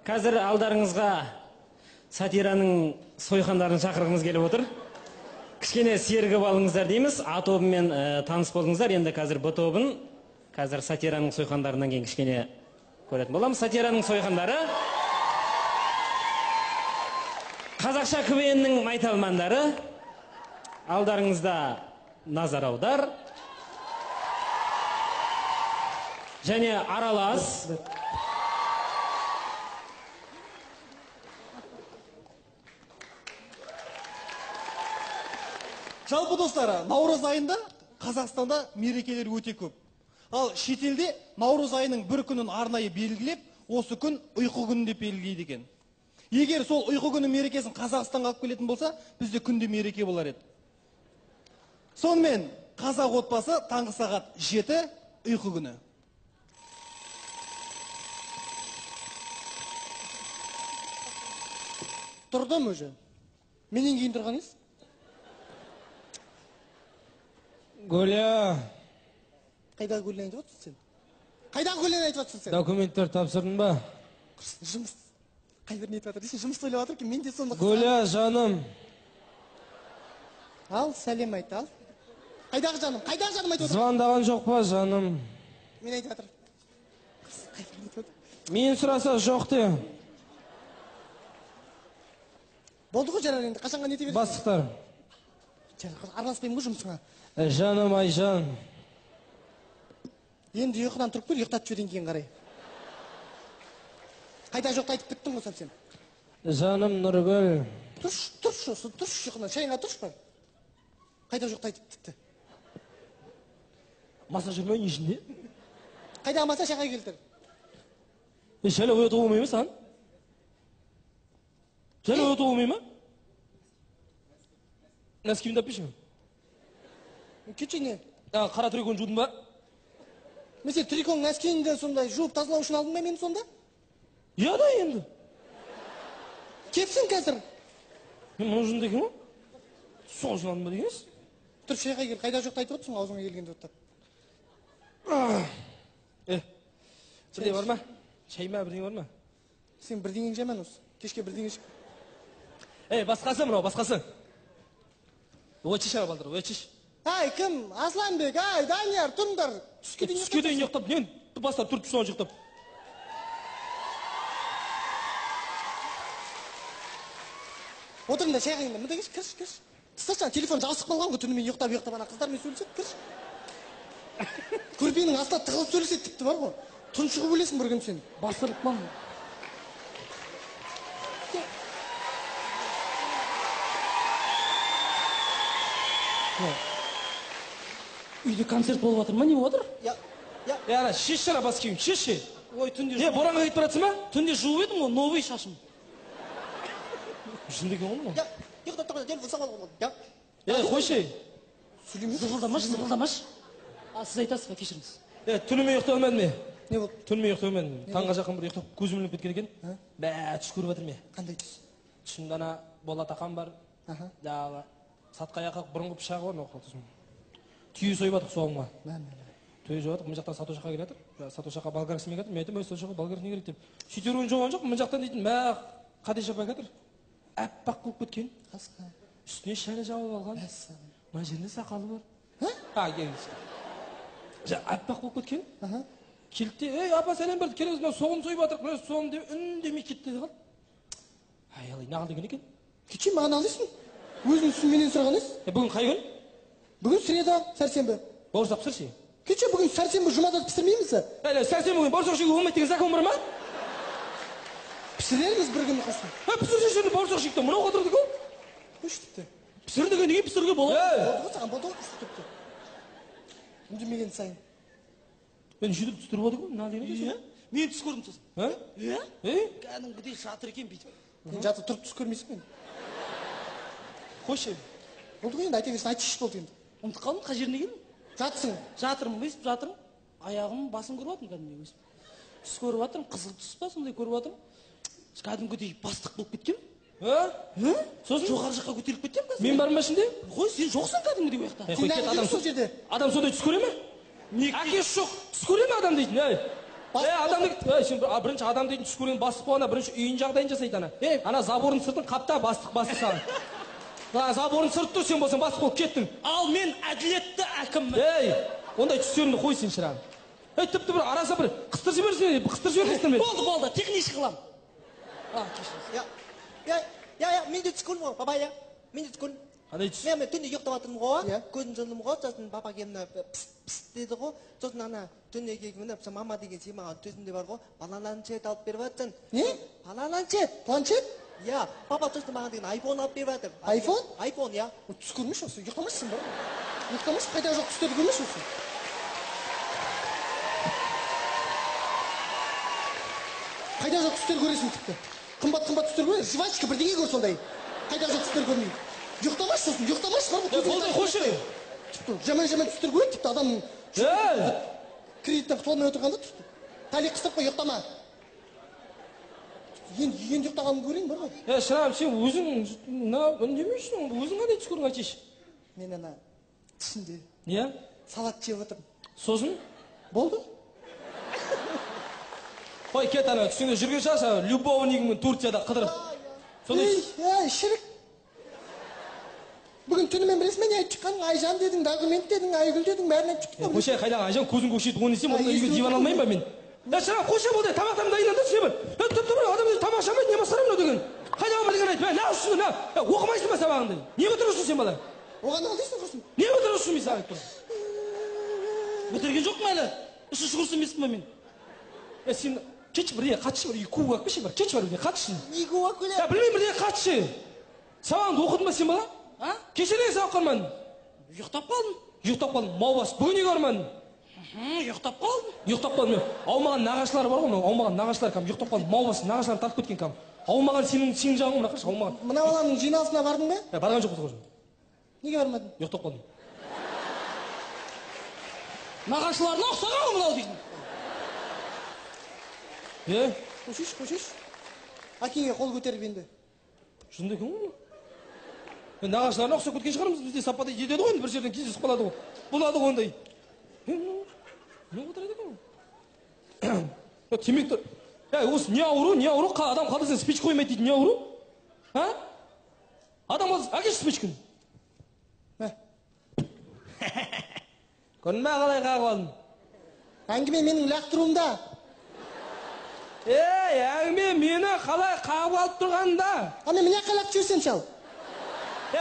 Қазір алдарыңызға сатираның сойқандарын шақырғымыз келіп отыр. Кішкене сергіп алыңыздар дейміз. А тобымен таныс болдыңыздар. Енді қазір Б тобын, қазір сатираның сойқандарынан кейін кішкене көретін боламыз. Сатираның сойқандары. Қазақша КВНнің майталмандары. Алдарыңызда назар аудар. Және аралас. Жалпы достар, наурыз айында Қазақстанда мерекелер өте көп. Ал шетелде наурыз айының бір күнін арнайы белгілеп, осы күн ұйқы күні деп белгілейді екен. Егер сол ұйқы күні мерекесін Қазақстанға алып келетін болса, бізде күнде мереке болар еді. Сонымен қазақ отбасы таңғы сағат 7 ұйқы күні. Тұрдым өзі. Менен кейін тұрғаныз? Гүля. Қайдағы Гүлен айтып отырсың сен? Қайдағы Гүлен айтып отырсың сен? Документтер тапсырдың ба? Жұмыс. Қай бірін айтып жатыр? Жұмыс ойлап жатыр ки, мен де сонда. Гүля, жаным. Ал, сәлем айт, ал. Қайдағы жаным? Қайдағы жаным айтып отыр? Звондаған жоқ па, жаным? Мен айтып жатыр. Қай бірін айтып отыр? Мен сұраса жоқ де. Болды ғой жарар енді, қашанға не ете бересің? Бастықтар. Араласпаймын ғой жұмысыңа. Жаным, Айжан. Енді ұйқыдан тұрып көр, ұйықтатып жіберден кейін қарай. Қайда жоқты айтып біттің ғой сен. Жаным, Нұргүл. Тұршы, ұйқыдан, шайынға тұршы бар. Қайда жоқты айтып бітті. Маса жүрмейін ішінде. Қайда маса шаға келтір. Шәлі ояту болмай ма саған? Шәлі ояту болмай ма? Нәскімді аппешің? Кетші не? Қара трикон жудың ба? Мен сен трикон нәскенді сондай жуып тазалау үшін алдың ба мені сонда? Я да енді. Кепсің қазір. Мен мұны жынды екен ма? Сол үшін алдың ба дегеніз? Тұрып шайға кел, қайда жоқты айтып отырсың аузыңа келгенде оттап. Бірдей бар ма? Шай ма, бірдей бар ма? Сен бірдеңең жаман осы. Кешке бірдеңе шық. Басқасы мынау, басқасы. Өтшіш ара балдыр, өтшіш. Ай, кім? Асланбек, ай, Данияр, тұрыңдар. Түске дейін ұйықтап, нен бастап тұрып соған жықтап. Отырыңда шайға келіңдер, мұнда кірш. Тысташы, телефон жабысып қалған ғой, түнімен ұйықтап ана қыздармен сөйлеседі, кірш. Көрпенің астына тығылып сөйлеседі тіпті бар ғой. Тұншығып өлесің бір күн сен. Басырып мам. Үйде концерт болып жатыр ма, не болып жатыр? Я, шеш жара бас киім, шеш. Ой, түнде жуып. Боранға кетіп баратсың ба? Түнде жуып едім ғой, новый шашым. Жынды екен ғой? Я, ұйықтап тұрғанда телефон сағал. Қойшы. Зығылдамаш. Сіз айтасыз ба, кешіріңіз. Түнімен ұйықтай алмадым мен. Не болды? Түнімен ұйықтай алмадым. Таңға жақын бір ұйықтап көзім ілініп кеткен екен. Түс көріп жатыр ме? Қандай түс? Түсімде ана Болат ақам бар. Сатқай ақақ бұрынғы пышағы бар, оқыл тұсым. Түйе сойып атық соғымға. Түйе сойып атық, мұн жақтан Сатош ақа келатыр. Сатош ақа болгарский келатыр. Мен айтам, Сатош ақа болгарский керек деп. Сөйтеруін жоған жоқ, мұн жақтан дейтін, Қадеш апай келатыр. Әппақ болып кеткен. Үстіне шәлі жауып алған. Мына жерінде сақалы бар. Келіңіз. Әппақ болып кеткен. Келді, апа сәлем берді, келіңіз, мына соғым сойып атырық, мына соғым деп үндемей кетті де қалды. Алай, нағыл деген екен. Кетші, маған алайсың? Өзің түсін менен сұраған ес? Бүгін қай күн? Бүгін среда, сәрсенбі. Борсақ пісірші. Кетші, бүгін сәрсенбі жұмада пісірмейміз? Сәрсенбі бүгін борсақ жеуге болмайды деген закон бар ма? Пісірерміз бір күн қасын. Пісірші жерде борсақ жейді, мынау қатырды көл? Қойшы тіпті. Пісір деген деген пісірге болады. Болды ғой, саған болды ғой пісір тіпті. Үндемеген сайын. Мен жүйдіп түстіріп оды ғой, нал деген Мен түс көрдім сосын. Кәдімгідей жатыр екен бүйтіп. Мен жатыр тұрып түс көрмейсің мен. Қойшы. Болды ғой енді, айта берсін, айтшы болды енді. Ұмытып қалдым, қай жеріне келдім? Жатсың. Жатырмын, өйстіп жатырмын. Аяғым басын көріп жатырмын кәдімгідей өйстіп. Түс көріп жатырмын, қызыл түс па сондай көріп жатырмын. Кәдімгідей бастық болып кеткем. Сосын жоғары жаққа көтеріліп кеттім қазір. Мен барма ішінде? Қой, сен жоқсың кәдімгідей ол жақта. Сен неғып жүрсің сол жерде? Адам сондай түс көре ме? Әкесі жоқ, түс көре ме адам дейтін, адамды сен бірінші адам дейтін түс көрген бастық болғанда бірінші үйін жағдайын жасайды ана. Ана забордың сыртын қапта бастық саған. Забордың сырты сен болсаң бастық болып кеттің. Ал мен әділетті әкіммін. Ондай түстеріңді қой сен шырағым. Тіпті бір араса бір қыстыр жібересіңдер ме? Болды, техничный қылам. Мен де түс көрдім ғой, папа, мен де түс көрдім. Қандай түс? Мен түнде ұйықтап жатырмын ғой, көзім жұмдым ғой, сосын папа келіп пс деді ғой, сосын ана түнде келіп мама деген сен маған төсімде бар ғой, планшет алып беріп жатсың. Не? Планшет? Иә, папа сосын маған деген айфон алып беріп жатыр. Айфон, иә. Түс көрмеш осы, ұйықтамайсың ба? Ұйықтамайсың, қайда жоқ түстерді көрмеш осы. Қайда жоқ түстер көресің тіпті. Қымбат түстер көресің, жвачка бірдеңе көр сондай. Қайда жоқ түстер көрмей. Ұйықтамайсың сосын, ұйықтамайсың бар ғой. Болды, қойшы. Жаман түстер көреді тіпті адамның кредиттен құтылмай отырғанда түсті. Тәлек қыстырып қой, ұйықтама. Енді ұйықтағанын көрейін бар ғой. Шырағым, сен өзің үндемейсің, өзің қандай түс көрдің айтшы. Мен ана түсінде салат жеп отырмын. Сосын? Болды? Қой, кет ана, түсіңде жүрген шығарсың, любовнигіңмен Турцияда қыдырып. Шірік. Бүгін түнімен білесің мен айтып шыққаның, Айжан дедің, документ дедің, Айгүл дедің, бәрін айтып шықтың. Қойшы, қайдағы Айжан, көзің көкшейді, оны десем, онда үйге диван алмайын ба мен? Шырағым, қойшы болды, тамақтарым дайындады, сен бір. Тіпті бір адам тамақшамайды, не басқарам мынау деген. Қайдағы бірдеңені айтып, не ұшсың, оқымайсың ба сабағыңды? Не бітірушің сен бала? Оған ал дейсің құрсын. Не бітірушің мен саған айтып? Бітірген жоқ ма әлі? Үшінші курс емеспін ба мен? Сен кетші бірдеңе қатшы, бір ку қақпеші бір, кетші бір бірдеңе қатшы. Не ку қақпелі? Білмеймін бірдеңе қатшы. Сабағыңды оқыдың ба сен бала? Кешеден сабақ қармадың? Ұйықтап қалдым. Ұйықтап қалдың, мал бас. Бүгін неге қармадың? Ұйықтап қалдым. Ұйықтап қалдым. Аумаған нағашылар бар ғой, аумаған нағашылар кәм ұйықтап қалдым. Мал бас нағашыларын тартып кеткен кәм. Аумаған сенің жағың мына қарашы, аумаған. Мына баланың жиналысына бардың ба? Барған жоқ қой. Неге бармадың? Ұйықтап қалдым. Нағашыларына ұқсаған ғой мынау деймін. Қойшыш. Әкеңе қол көтеріп енді. Шынында екен ғой. Нағашыларына ұқсап кеткен шығармыз, бізде сапада жетеді ғой, бір жерден кездесіп қалады ғой. Болады ғой ондай. Не отырады екен? Темек тұр. Осы не ауру? Адам қалдырсаң спич қоймайды дейді, не ауру? Адам қалдырсаң, әкеші спичкін. Көрін ма қалай қағып алдым? Әңгіме менің лақтыруымда. Әңгіме мені қалай қағып алып тұрғанда. Мен міне қалап жүрсем шал.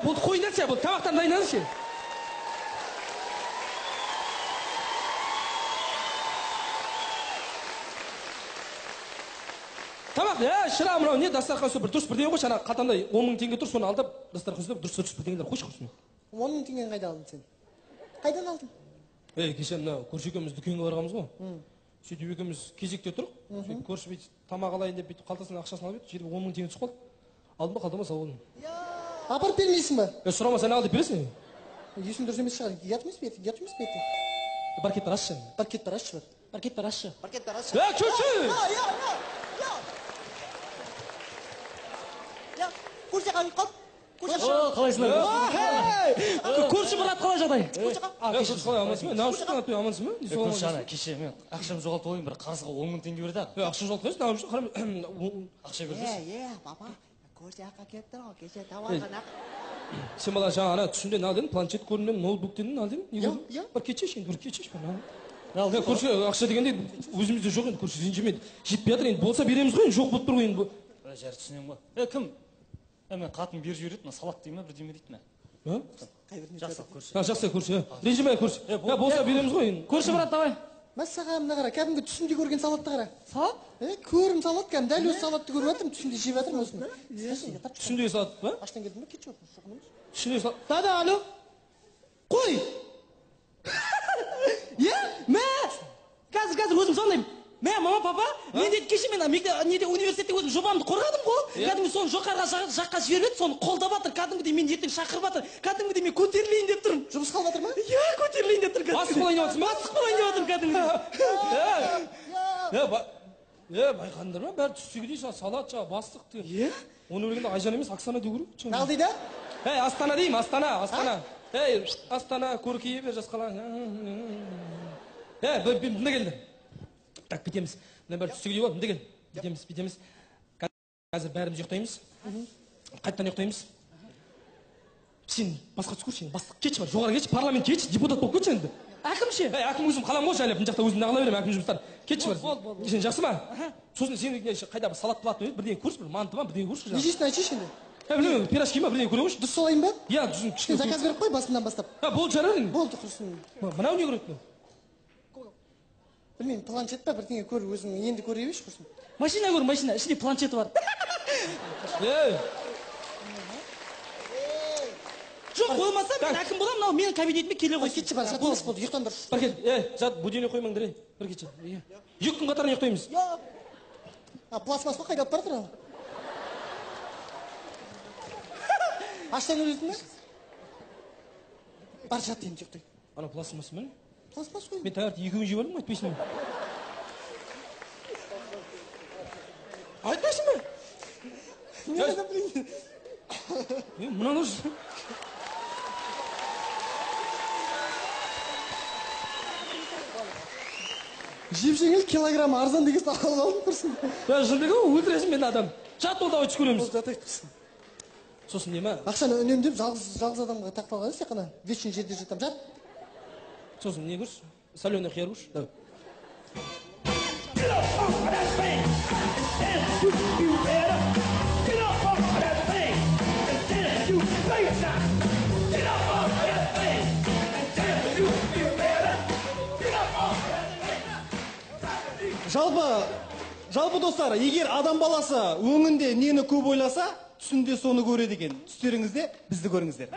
Бұл қойындар сен, бұл тамақтан дайынады сен. Тамақ, шырағым мынау не дастархан сөп, бір дұрыс бірдеңе қойшы, ана қалтамда 10 000 теңге тұр, соны алдап дастархан сөп, дұрыс бірдеңелер қойшы құрсын. 10 000 теңгені қайда алдың сен? Қайдан алдың? Кеше мына көрші екеуміз дүкенге барғанбыз ғой. Сөйтіп екеуміз кезекте тұрық. Көрші бүйтіп тамақ алайын деп бүйтіп қалтасынан ақшасын алып еді, жерге 10 000 теңге түсіп қалды. Алдым ба, қалтама салып алдым. Апарып бермейсің ба? Сұрама, сен ал деп бересің. Есің дұрыс емес шығар. Ұят емес пе еді? Паркет бар ашшы. Паркет бар ашшы. Көрші! Көрші қалып қалды. Қалайсыңдар? Көрші брат қалай жағдай? Көрші қалай амансың ба? Наушын қанатпен амансың ба? Көрші ана, кеше мен ақшам жоғалтып ойын бір қарызға 10 000 теңге берді. Ақша жоғалтып қойсын, ақша берді. Папа, көрші аққа кеттір ғой, кеше табалған ақ. Сен бала жаңа ана түсінде не алдың? Планшет көрдім, ноутбук дедің, алдың? Бір кетшеш енді, көрші ақша дегенде өзімізде жоқ енді, көрші ренжімейді. Жетпей жатыр енді, болса береміз ғой, жоқ болып тұр ғой енді. Жар түсінем ғой. Кім? Мен қатын беріп жібереді, салат деймін, бірдеме дейді ме? Жақсы көрші. Жақсы көрші, ренжімей көрші. Болса береміз ғой енді. Көрші брат давай. Мәссаған мына қара, кәдімгі түсімде көрген салатты қара. Салат? Көрім салат, кәдімгі дәл осы салатты көріп жатырмын, түсімде жеп жатырмын осыны. Түсіндегі салат ба? Аштан келдің ба? Кетші отырмыз, шоқынымыз. Түсіндегі салат. Да, алло. Қой! Қазір өзім сондаймын. Мама, папа, мен деді кеше мен университетте өзім жобамды қорғадым ғой. Кәдімгі соны жоғарғы жаққа жіберіп еді, соны қолдап жатыр. Кәдімгідей мен ертең шақырып жатыр. Кәдімгідей мен көтерілейін деп тұрмын. Жұмыс қалып жатыр ма? Иә, көтерілейін деп тұр. Бастық болайын деп жатырсың ба? Бастық болайын деп жатырмын кәдімгідей. Байқадыңдар ма? Бәрі түстегідей салат жаңа бастық деген. Оны өлгенде Айжан емес, Оксана деу керек. Нал дейді? Астана деймін, Астана. Астана, көркейе бер жас қала. Бұнда келді. Так, бітеміз. Мына бәрі түсті келіп алып, деген. Бітеміз. Қазір бәріміз ұйықтаймыз. Қайттан ұйықтаймыз. Сен басқа түс көрші, бастық кетші бар, жоғары кетші, парламент кетші, депутат болып кетші енді. Әкім ше? Әкім өзім қалам ғой жайлап, мына жақта өзім ағыла беремін, әкім жұмыстар. Кетші бар. Сен жақсы ма? Сосын сен қайда бір салат платный еді, бірдеңе көрші, бір манты ма, бірдеңе көрші. Нешесін айтшы енді? Білмеймін, пирожки ма, бірдеңе көре қойшы. Дұрыс солайын ба? Иә, жүзін кішкене. Заказ беріп қой басымнан бастап. Болды жарар. Болды құрсын. Мынау не көреді? Білмеймін, планшет па бірдеңе көр, өзің енді көре берші құрсын. Машина көр, машина, ішінде планшеті бар. Жоқ, болмаса мен әкім болам, мынау менің кабинетіме келе ғой. Кетші бар, жатыңыз болды, ұйықтандыршы. Бір кет, жат, будильник қоймаңдар, бір кетші. 2 күн қатарынан ұйықтаймыз. Пластмас па қайда алып бара тұр? Аштан өлесің бе? Бар жат енді ұйықтай. Ана пластмасы ма? Пластмас қой. Мен таңертең 2 күн жеп алдым, айтпайсың ба? Айтпайсың ба? Мен адам білейін. Мынаны Жеп-жеңіл килограмм арзан деген алып алдым тұрсын. Жындығы өлтіресің мен адам. Жат ол давай түс көреміз. Жатайық тұрсын. Сосын не ма? Ақшаны үнемдеп жалғыз адамға тақталған сен қана вечный жерде жатам. Жат. Сосын не көрші? Соленый қияр көрші. Давай. Жалпы достар, егер адам баласы өңінде нені көп ойласа, түсінде соны көреді екен. Түстеріңізде бізді көріңіздер.